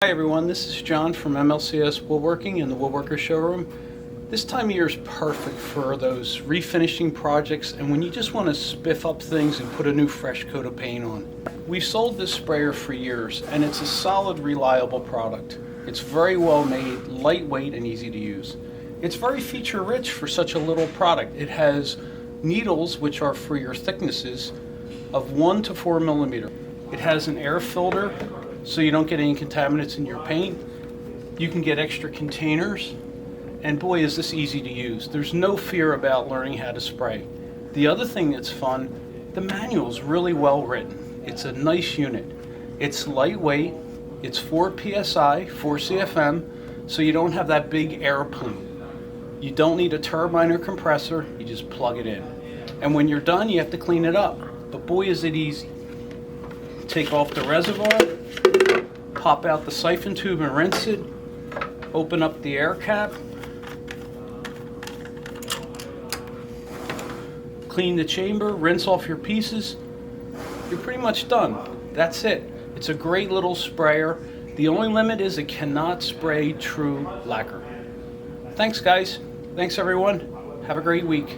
Hi everyone, this is John from MLCS Woodworking in the Woodworker Showroom. This time of year is perfect for those refinishing projects and when you just want to spiff up things and put a new fresh coat of paint on. We've sold this sprayer for years and it's a solid, reliable product. It's very well made, lightweight, and easy to use. It's very feature rich for such a little product. It has needles, which are for your thicknesses, of 1 to 4 millimeter. It has an air filter so you don't get any contaminants in your paint. You can get extra containers, and boy is this easy to use. There's no fear about learning how to spray. The other thing that's fun, the manual is really well written. It's a nice unit. It's lightweight, it's 4 PSI, 4 CFM, so you don't have that big air plume. You don't need a turbine or compressor, you just plug it in. And when you're done, you have to clean it up, but boy is it easy. Take off the reservoir, pop out the siphon tube and rinse it, open up the air cap, clean the chamber, rinse off your pieces. You're pretty much done. That's it. It's a great little sprayer. The only limit is it cannot spray true lacquer. Thanks guys. Thanks everyone. Have a great week.